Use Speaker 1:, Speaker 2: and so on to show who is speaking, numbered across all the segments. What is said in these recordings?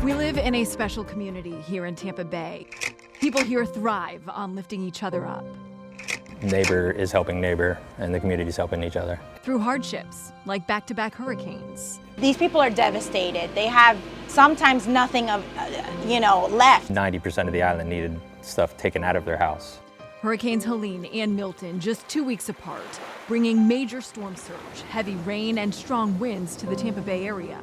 Speaker 1: We live in a special community here in Tampa Bay. People here thrive on lifting each other up.
Speaker 2: Neighbor is helping neighbor, and the community's helping each other.
Speaker 1: Through hardships, like back-to-back hurricanes.
Speaker 3: These people are devastated. They have sometimes nothing of, left.
Speaker 2: 90% of the island needed stuff taken out of their house.
Speaker 1: Hurricanes Helene and Milton just 2 weeks apart, bringing major storm surge, heavy rain, and strong winds to the Tampa Bay area.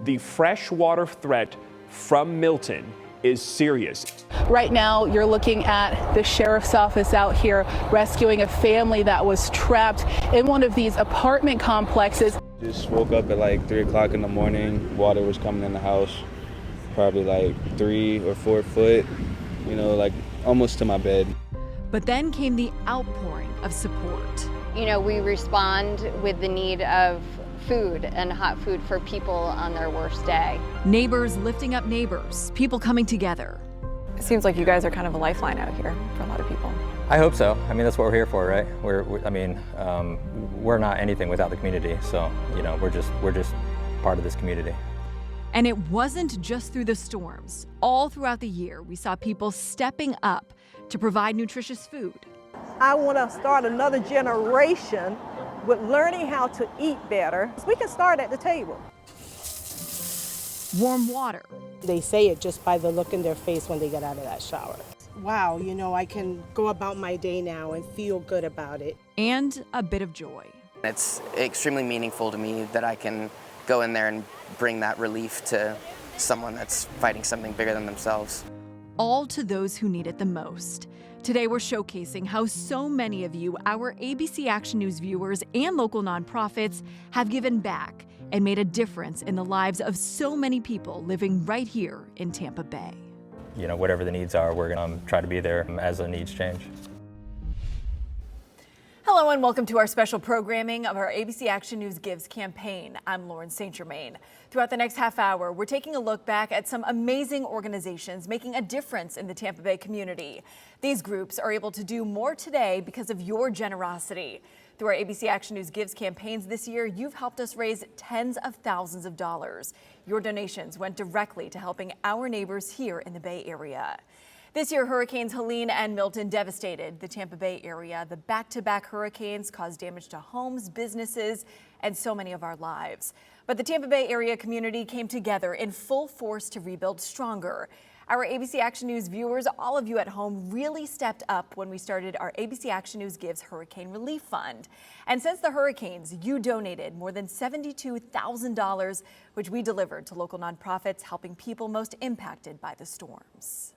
Speaker 4: The freshwater threat from Milton is serious.
Speaker 5: Right now, you're looking at the sheriff's office out here rescuing a family that was trapped in one of these apartment complexes.
Speaker 6: Just woke up at like 3 o'clock in the morning. Water was coming in the house, probably like 3 or 4 foot, like almost to my bed.
Speaker 1: But then came the outpouring of support.
Speaker 7: We respond with the need of food and hot food for people on their worst day.
Speaker 1: Neighbors lifting up neighbors, people coming together.
Speaker 8: It seems like you guys are kind of a lifeline out here for a lot of people.
Speaker 2: I hope so. I mean, that's what we're here for, right? We're not anything without the community. So, we're just part of this community.
Speaker 1: And it wasn't just through the storms. All throughout the year, we saw people stepping up to provide nutritious food.
Speaker 9: I want to start another generation with learning how to eat better. We can start at the table.
Speaker 1: Warm water.
Speaker 10: They say it just by the look in their face when they get out of that shower.
Speaker 11: Wow, I can go about my day now and feel good about it.
Speaker 1: And a bit of joy.
Speaker 12: It's extremely meaningful to me that I can go in there and bring that relief to someone that's fighting something bigger than themselves.
Speaker 1: All to those who need it the most. Today we're showcasing how so many of you, our ABC Action News viewers and local nonprofits, have given back and made a difference in the lives of so many people living right here in Tampa Bay.
Speaker 2: Whatever the needs are, we're going to try to be there as the needs change.
Speaker 1: Hello and welcome to our special programming of our ABC Action News Gives campaign. I'm Lauren St. Germain. Throughout the next half hour, we're taking a look back at some amazing organizations making a difference in the Tampa Bay community. These groups are able to do more today because of your generosity. Through our ABC Action News Gives campaigns this year, you've helped us raise tens of thousands of dollars. Your donations went directly to helping our neighbors here in the Bay Area. This year, Hurricanes Helene and Milton devastated the Tampa Bay area. The back-to-back hurricanes caused damage to homes, businesses, and so many of our lives. But the Tampa Bay area community came together in full force to rebuild stronger. Our ABC Action News viewers, all of you at home, really stepped up when we started our ABC Action News Gives Hurricane Relief Fund. And since the hurricanes, you donated more than $72,000, which we delivered to local nonprofits helping people most impacted by the storms.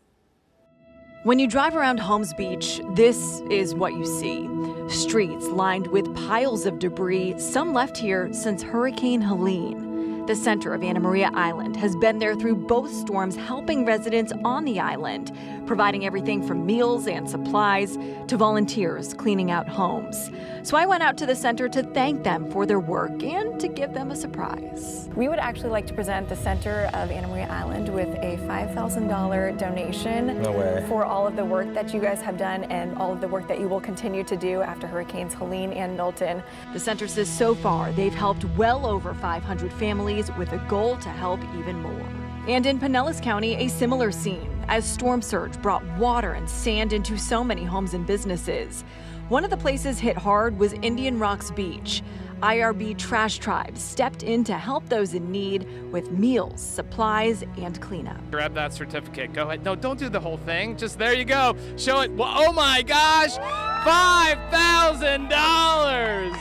Speaker 1: When you drive around Holmes Beach, this is what you see. Streets lined with piles of debris, some left here since Hurricane Helene. The center of Anna Maria Island has been there through both storms, helping residents on the island, providing everything from meals and supplies to volunteers cleaning out homes. So I went out to the center to thank them for their work and to give them a surprise.
Speaker 8: We would actually like to present the center of Anna Maria Island with a $5,000 donation.
Speaker 2: No way.
Speaker 8: For all of the work that you guys have done and all of the work that you will continue to do after Hurricanes Helene and Milton.
Speaker 1: The center says so far they've helped well over 500 families with a goal to help even more. And in Pinellas County, a similar scene as storm surge brought water and sand into so many homes and businesses. One of the places hit hard was Indian Rocks Beach. IRB Trash Tribe stepped in to help those in need with meals, supplies, and cleanup.
Speaker 13: Grab that certificate. Go ahead. No, don't do the whole thing. Just there you go. Show it. Oh my gosh! $5,000!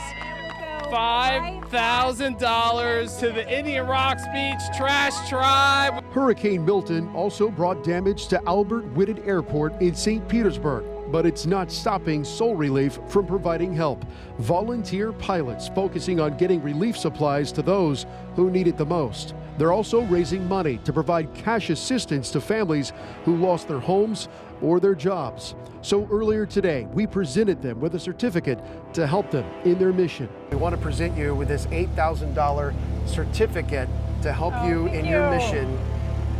Speaker 13: $5,000 to the Indian Rocks Beach Trash Tribe.
Speaker 14: Hurricane Milton also brought damage to Albert Whitted Airport in St. Petersburg, but it's not stopping Soul Relief from providing help. Volunteer pilots focusing on getting relief supplies to those who need it the most. They're also raising money to provide cash assistance to families who lost their homes or their jobs. So earlier today, we presented them with a certificate to help them in their mission.
Speaker 15: We want to present you with this $8,000 certificate to help you in your mission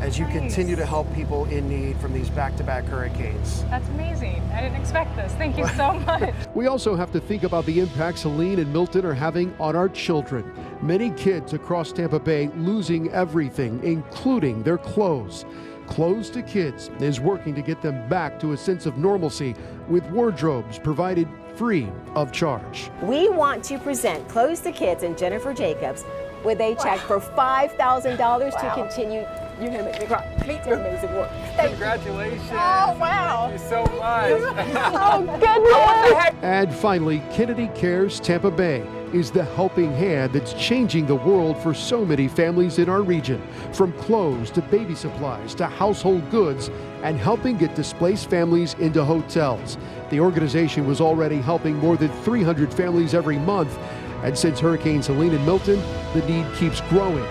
Speaker 15: as you continue to help people in need from these back-to-back hurricanes.
Speaker 16: That's amazing. I didn't expect this. Thank you so much.
Speaker 14: We also have to think about the impacts Helene and Milton are having on our children. Many kids across Tampa Bay losing everything, including their clothes. Clothes to Kids is working to get them back to a sense of normalcy with wardrobes provided free of charge.
Speaker 17: We want to present Clothes to Kids and Jennifer Jacobs with a check for $5,000 to continue. You're going to make me cry. Meet your amazing work.
Speaker 18: Congratulations.
Speaker 17: Oh, wow.
Speaker 18: Thank you so much.
Speaker 17: Oh, goodness.
Speaker 14: And finally, Kennedy Cares Tampa Bay is the helping hand that's changing the world for so many families in our region, from clothes to baby supplies to household goods, and helping get displaced families into hotels. The organization was already helping more than 300 families every month, and since Hurricanes Helene and Milton, the need keeps growing.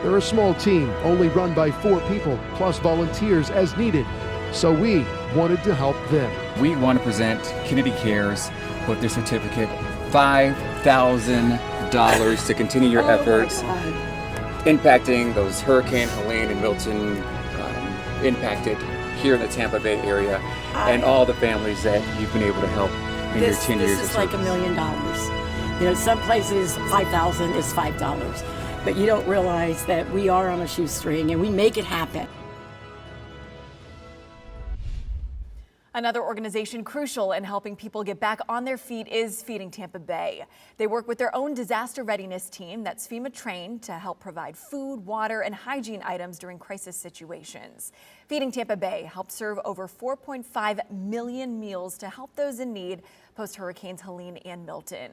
Speaker 14: They're a small team, only run by 4 people, plus volunteers as needed, so we wanted to help them.
Speaker 19: We want to present Kennedy Cares with their certificate, $5,000 to continue your efforts impacting those Hurricane Helene and Milton impacted here in the Tampa Bay area, and all the families that you've been able to help in your 10 years of service.
Speaker 20: This is like $1 million. You know, some places $5,000 is $5, but you don't realize that we are on a shoestring and we make it happen.
Speaker 1: Another organization crucial in helping people get back on their feet is Feeding Tampa Bay. They work with their own disaster readiness team that's FEMA trained to help provide food, water, and hygiene items during crisis situations. Feeding Tampa Bay helped serve over 4.5 million meals to help those in need post-Hurricanes Helene and Milton.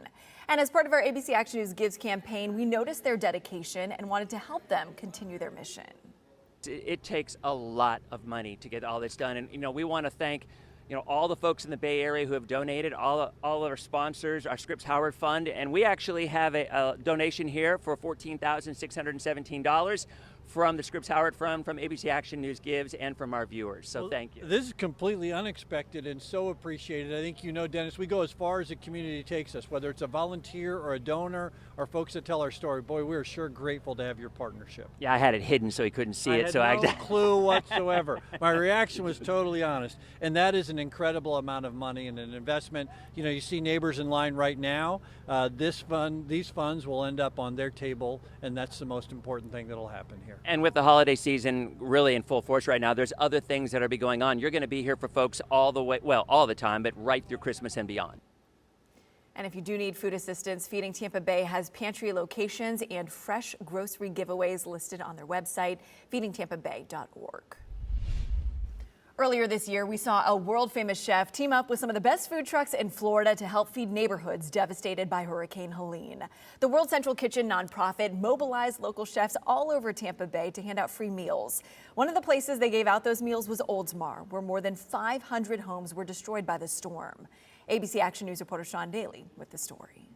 Speaker 1: And as part of our ABC Action News Gives campaign, we noticed their dedication and wanted to help them continue their mission.
Speaker 21: It takes a lot of money to get all this done, and we want to thank all the folks in the Bay Area who have donated, all of our sponsors, our Scripps Howard Fund, and we actually have a donation here for $14,617 from the Scripps Howard Fund, from ABC Action News Gives, and from our viewers. So thank you.
Speaker 22: This is completely unexpected and so appreciated. I think Dennis, we go as far as the community takes us, whether it's a volunteer or a donor or folks that tell our story. Boy, we're sure grateful to have your partnership.
Speaker 21: Yeah, I had it hidden so he couldn't see it.
Speaker 22: So I had no clue whatsoever. My reaction was totally honest, and that is an incredible amount of money and an investment. You see neighbors in line right now. These funds will end up on their table, and that's the most important thing that'll happen here.
Speaker 21: And with the holiday season really in full force right now, there's other things that are going on. You're going to be here for folks all the way, well, all the time, but right through Christmas and beyond.
Speaker 1: And if you do need food assistance, Feeding Tampa Bay has pantry locations and fresh grocery giveaways listed on their website, feedingtampabay.org. Earlier this year, we saw a world-famous chef team up with some of the best food trucks in Florida to help feed neighborhoods devastated by Hurricane Helene. The World Central Kitchen nonprofit mobilized local chefs all over Tampa Bay to hand out free meals. One of the places they gave out those meals was Oldsmar, where more than 500 homes were destroyed by the storm. ABC Action News reporter Sean Daly with the story.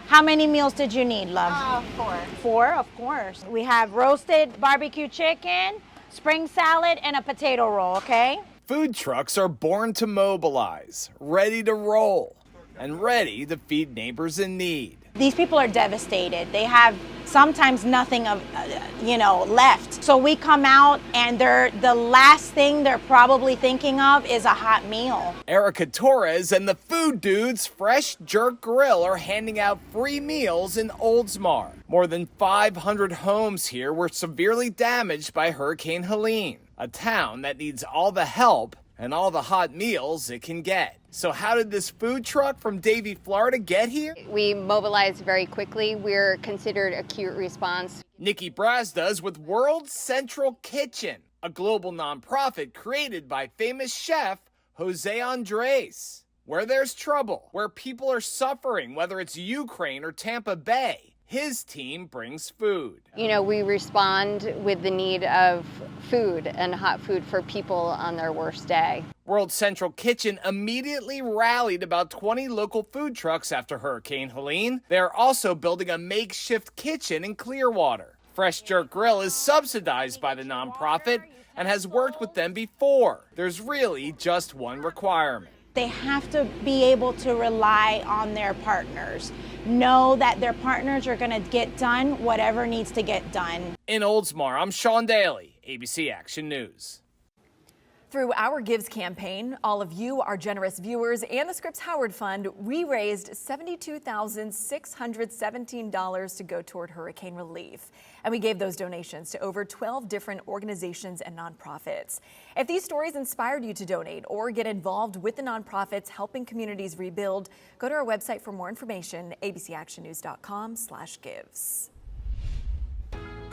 Speaker 3: How many meals did you need, love?
Speaker 7: 4.
Speaker 3: 4, of course. We have roasted barbecue chicken, spring salad, and a potato roll, okay?
Speaker 23: Food trucks are born to mobilize, ready to roll, and ready to feed neighbors in need.
Speaker 3: These people are devastated. They have sometimes nothing left. So we come out and the last thing they're probably thinking of is a hot meal.
Speaker 23: Erica Torres and the Food Dudes Fresh Jerk Grill are handing out free meals in Oldsmar. More than 500 homes here were severely damaged by Hurricane Helene, a town that needs all the help and all the hot meals it can get. So how did this food truck from Davie, Florida get here?
Speaker 7: We mobilized very quickly. We're considered acute response.
Speaker 23: Nikki Brazda is with World Central Kitchen, a global nonprofit created by famous chef Jose Andres. Where there's trouble, where people are suffering, whether it's Ukraine or Tampa Bay, his team brings food.
Speaker 7: We respond with the need of food and hot food for people on their worst day.
Speaker 23: World Central Kitchen immediately rallied about 20 local food trucks after Hurricane Helene. They are also building a makeshift kitchen in Clearwater. Fresh Jerk Grill is subsidized by the nonprofit and has worked with them before. There's really just one requirement.
Speaker 3: They have to be able to rely on their partners. Know that their partners are going to get done whatever needs to get done.
Speaker 23: In Oldsmar, I'm Sean Daly, ABC Action News.
Speaker 1: Through our Gives campaign, all of you, our generous viewers, and the Scripps Howard Fund, we raised $72,617 to go toward hurricane relief. And we gave those donations to over 12 different organizations and nonprofits. If these stories inspired you to donate or get involved with the nonprofits helping communities rebuild, go to our website for more information, abcactionnews.com/gives.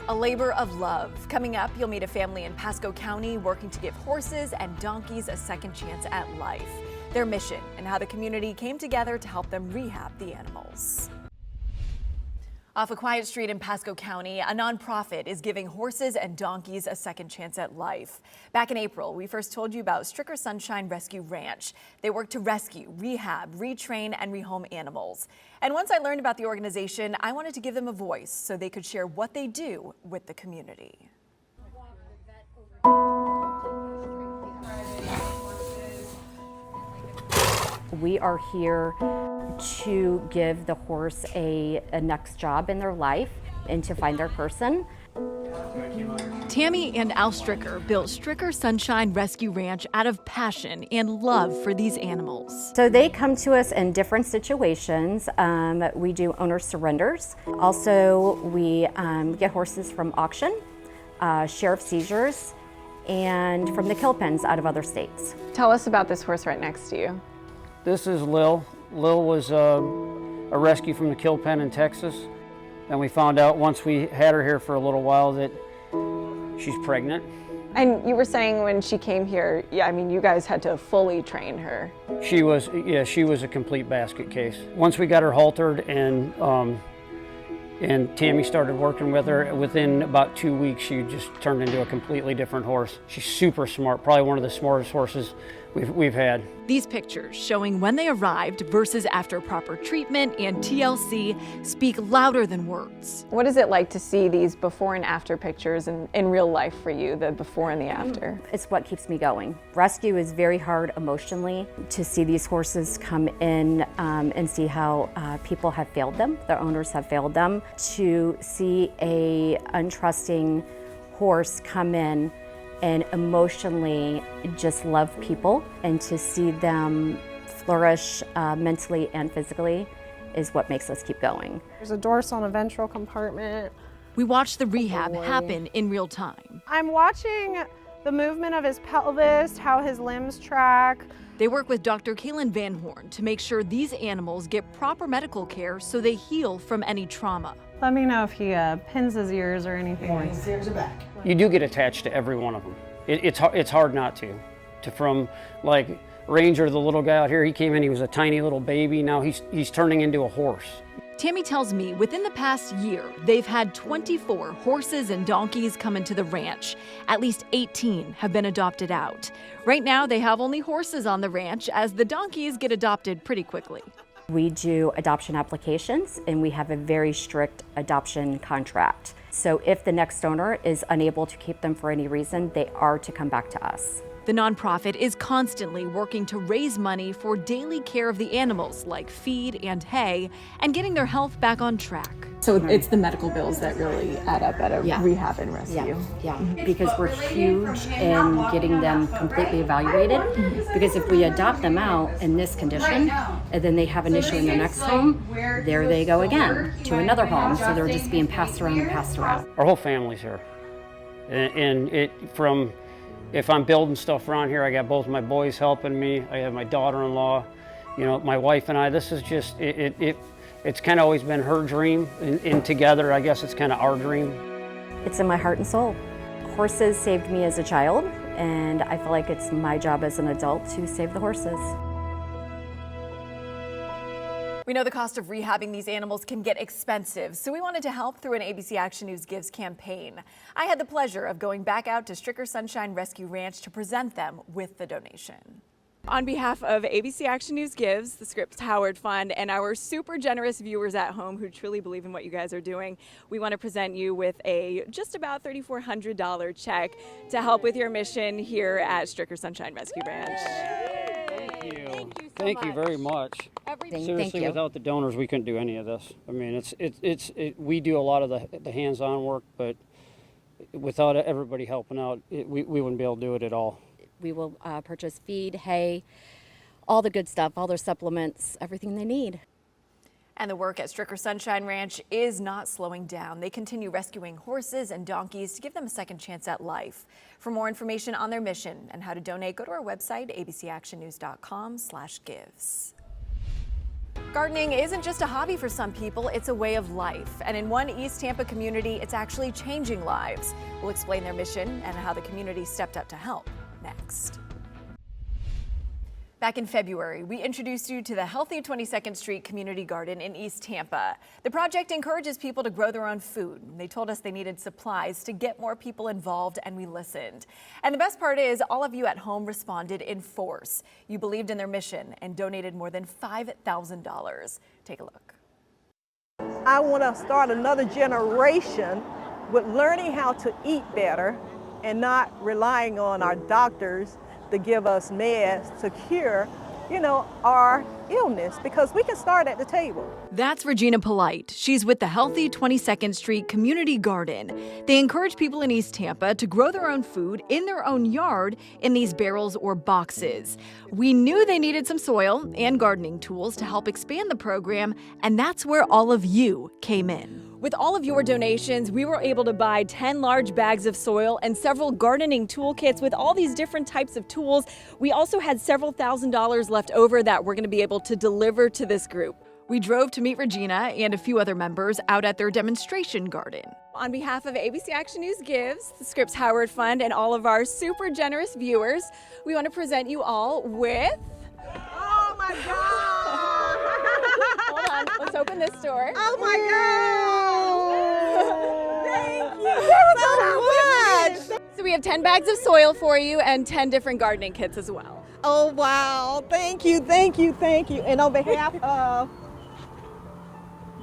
Speaker 1: A labor of love. Coming up, you'll meet a family in Pasco County working to give horses and donkeys a second chance at life. Their mission and how the community came together to help them rehab the animals. Off a quiet street in Pasco County, a nonprofit is giving horses and donkeys a second chance at life. Back in April, we first told you about Stricker Sunshine Rescue Ranch. They work to rescue, rehab, retrain, and rehome animals. And once I learned about the organization, I wanted to give them a voice so they could share what they do with the community.
Speaker 4: We are here to give the horse a next job in their life and to find their person.
Speaker 1: Tammy and Al Stricker built Stricker Sunshine Rescue Ranch out of passion and love for these animals.
Speaker 4: So they come to us in different situations. We do owner surrenders. Also, we get horses from auction, sheriff seizures, and from the kill pens out of other states.
Speaker 8: Tell us about this horse right next to you.
Speaker 5: This is Lil. Lil was a rescue from the kill pen in Texas. And we found out once we had her here for a little while that she's pregnant.
Speaker 8: And you were saying when she came here, yeah, I mean, you guys had to fully train her.
Speaker 5: She was a complete basket case. Once we got her haltered and Tammy started working with her, within about 2 weeks, she just turned into a completely different horse. She's super smart, probably one of the smartest horses we've had.
Speaker 1: These pictures showing when they arrived versus after proper treatment and TLC speak louder than words.
Speaker 8: What is it like to see these before and after pictures in real life for you, the before and the after?
Speaker 4: It's what keeps me going. Rescue is very hard emotionally to see these horses come in and see how people have failed them, their owners have failed them. To see a untrusting horse come in and emotionally just love people, and to see them flourish mentally and physically is what makes us keep going.
Speaker 6: There's a dorsal and a ventral compartment.
Speaker 1: We watched the rehab happen in real time.
Speaker 6: I'm watching the movement of his pelvis, how his limbs track.
Speaker 1: They work with Dr. Kaylin Van Horn to make sure these animals get proper medical care so they heal from any trauma.
Speaker 6: Let me know if he pins his ears or anything.
Speaker 5: His ears are back. You do get attached to every one of them. It's hard not to. From like Ranger, the little guy out here, he came in, he was a tiny little baby. Now he's turning into a horse.
Speaker 1: Tammy tells me within the past year, they've had 24 horses and donkeys come into the ranch. At least 18 have been adopted out. Right now, they have only horses on the ranch, as the donkeys get adopted pretty quickly.
Speaker 4: We do adoption applications, and we have a very strict adoption contract. So if the next owner is unable to keep them for any reason, they are to come back to us.
Speaker 1: The nonprofit is constantly working to raise money for daily care of the animals, like feed and hay, and getting their health back on track.
Speaker 8: So it's the medical bills that really add up at a rehab and rescue.
Speaker 4: Yeah, because we're huge in getting them completely evaluated. Because if we adopt them out in this condition, and then they have an issue in their next home, there they go again to another home. So they're just being passed around and passed around.
Speaker 5: Our whole family's here. If I'm building stuff around here, I got both my boys helping me. I have my daughter-in-law, my wife and I. This is just, it's kind of always been her dream, and together, I guess it's kind of our dream.
Speaker 4: It's in my heart and soul. Horses saved me as a child, and I feel like it's my job as an adult to save the horses.
Speaker 1: We know the cost of rehabbing these animals can get expensive, so we wanted to help through an ABC Action News Gives campaign. I had the pleasure of going back out to Stricker Sunshine Rescue Ranch to present them with the donation. On behalf of ABC Action News Gives, the Scripps Howard Fund, and our super generous viewers at home who truly believe in what you guys are doing, we want to present you with a just about $3,400 check to help with your mission here at Stricker Sunshine Rescue Ranch.
Speaker 5: Thank you very much. Seriously, without the donors, we couldn't do any of this. I mean, we do a lot of the hands-on work, but without everybody helping out, we wouldn't be able to do it at all.
Speaker 4: We will purchase feed, hay, all the good stuff, all their supplements, everything they need.
Speaker 1: And the work at Stricker Sunshine Ranch is not slowing down. They continue rescuing horses and donkeys to give them a second chance at life. For more information on their mission and how to donate, go to our website, abcactionnews.com/gives. Gardening isn't just a hobby for some people, it's a way of life. And in one East Tampa community, it's actually changing lives. We'll explain their mission and how the community stepped up to help next. Back in February, we introduced you to the Healthy 22nd Street Community Garden in East Tampa. The project encourages people to grow their own food. They told us they needed supplies to get more people involved, and we listened. And the best part is all of you at home responded in force. You believed in their mission and donated more than $5,000. Take a look.
Speaker 9: I want to start another generation with learning how to eat better and not relying on our doctors to give us meds to cure, our illness, because we can start at the table.
Speaker 1: That's Regina Polite. She's with the Healthy 22nd Street Community Garden. They encourage people in East Tampa to grow their own food in their own yard in these barrels or boxes. We knew they needed some soil and gardening tools to help expand the program, and that's where all of you came in. With all of your donations, we were able to buy 10 large bags of soil and several gardening toolkits with all these different types of tools. We also had several $1,000s left over that we're going to be able to deliver to this group. We drove to meet Regina and a few other members out at their demonstration garden. On behalf of ABC Action News Gives, the Scripps Howard Fund, and all of our super generous viewers, we want to present you all with...
Speaker 9: Oh my God!
Speaker 1: Hold on, let's open this door.
Speaker 9: Oh my God! Thank you so much!
Speaker 1: So we have 10 bags of soil for you and 10 different gardening kits as well.
Speaker 9: Oh wow, thank you. And on behalf of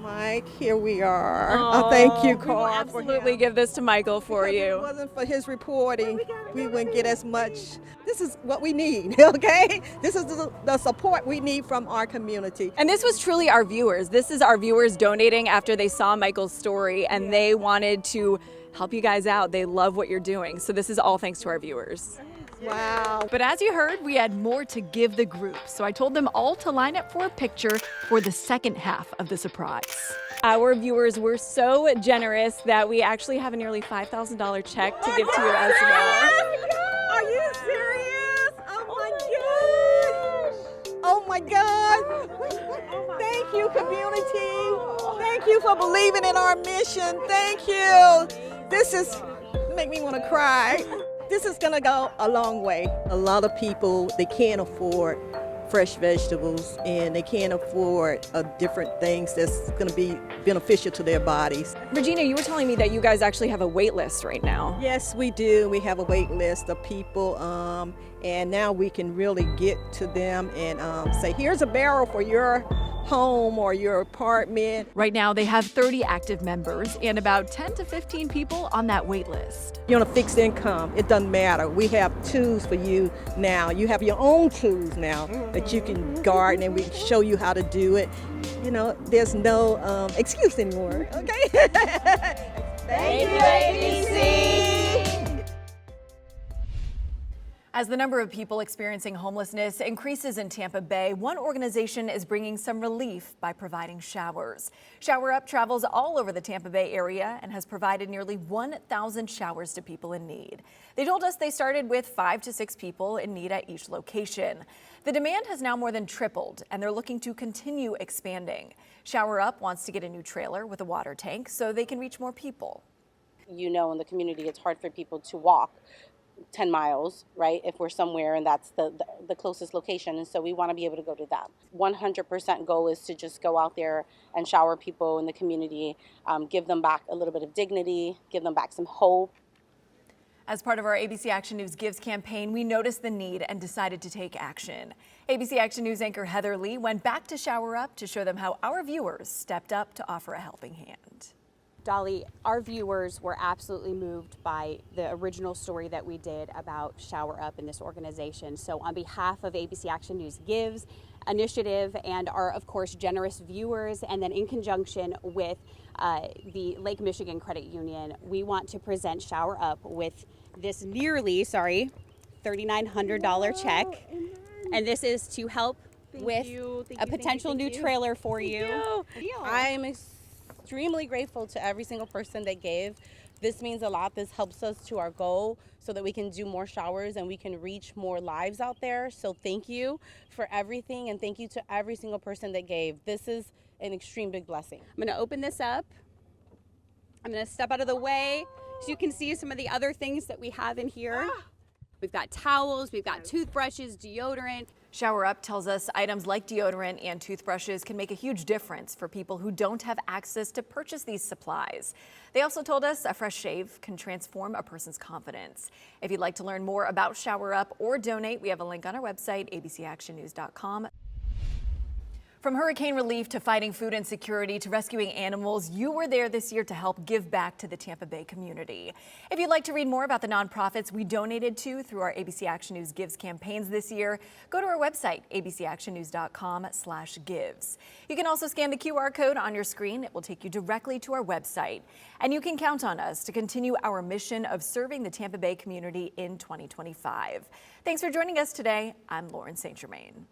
Speaker 9: Mike, here we are. Oh, thank you, Carl.
Speaker 1: We will absolutely give this to Michael for
Speaker 9: because
Speaker 1: you.
Speaker 9: If it wasn't for his reporting, we wouldn't get as much. This is what we need, okay? This is the support we need from our community.
Speaker 1: And this was truly our viewers. This is our viewers donating after they saw Michael's story, and they wanted to help you guys out. They love what you're doing. So this is all thanks to our viewers.
Speaker 9: Wow.
Speaker 1: But as you heard, we had more to give the group. So I told them all to line up for a picture for the second half of the surprise. Our viewers were so generous that we actually have a nearly $5,000 check to give to you as well.
Speaker 9: Are you serious? Oh my God. Thank you, community. Thank you for believing in our mission. Thank you. This is make me want to cry. This is gonna go a long way. A lot of people, they can't afford fresh vegetables and they can't afford different things that's gonna be beneficial to their bodies.
Speaker 1: Regina, you were telling me that you guys actually have a wait list right now.
Speaker 9: Yes, we do. We have a wait list of people, and now we can really get to them and say, here's a barrel for your home or your apartment.
Speaker 1: Right now, they have 30 active members and about 10 to 15 people on that wait list.
Speaker 9: You're on a fixed income. It doesn't matter. We have tools for you now. You have your own tools now that you can garden, and we show you how to do it. There's no excuse anymore, okay? Thank you, ABC.
Speaker 1: As the number of people experiencing homelessness increases in Tampa Bay, one organization is bringing some relief by providing showers. ShowerUp travels all over the Tampa Bay area and has provided nearly 1,000 showers to people in need. They told us they started with 5 to 6 people in need at each location. The demand has now more than tripled, and they're looking to continue expanding. ShowerUp wants to get a new trailer with a water tank so they can reach more people.
Speaker 10: In the community, it's hard for people to walk 10 miles, right, if we're somewhere and that's the closest location, and so we want to be able to go to that. 100% goal is to just go out there and shower people in the community, give them back a little bit of dignity, give them back some hope.
Speaker 1: As part of our ABC Action News Gives campaign, we noticed the need and decided to take action. ABC Action News anchor Heather Lee went back to ShowerUp to show them how our viewers stepped up to offer a helping hand.
Speaker 11: Dolly, our viewers were absolutely moved by the original story that we did about ShowerUp and this organization. So on behalf of ABC Action News Gives, initiative and our, of course, generous viewers, and then in conjunction with the Lake Michigan Credit Union, we want to present ShowerUp with this nearly, $3,900 check. And this is to help with a potential new trailer for you.
Speaker 10: I'm extremely grateful to every single person that gave. This means a lot. This helps us to our goal so that we can do more showers and we can reach more lives out there. So thank you for everything, and thank you to every single person that gave. This is an extreme big blessing.
Speaker 11: I'm going to open this up. I'm going to step out of the way so you can see some of the other things that we have in here. We've got towels, we've got toothbrushes, deodorant.
Speaker 1: ShowerUp tells us items like deodorant and toothbrushes can make a huge difference for people who don't have access to purchase these supplies. They also told us a fresh shave can transform a person's confidence. If you'd like to learn more about ShowerUp or donate, we have a link on our website, abcactionnews.com. From hurricane relief to fighting food insecurity to rescuing animals, you were there this year to help give back to the Tampa Bay community. If you'd like to read more about the nonprofits we donated to through our ABC Action News Gives campaigns this year, go to our website, abcactionnews.com/gives. You can also scan the QR code on your screen. It will take you directly to our website. And you can count on us to continue our mission of serving the Tampa Bay community in 2025. Thanks for joining us today. I'm Lauren St. Germain.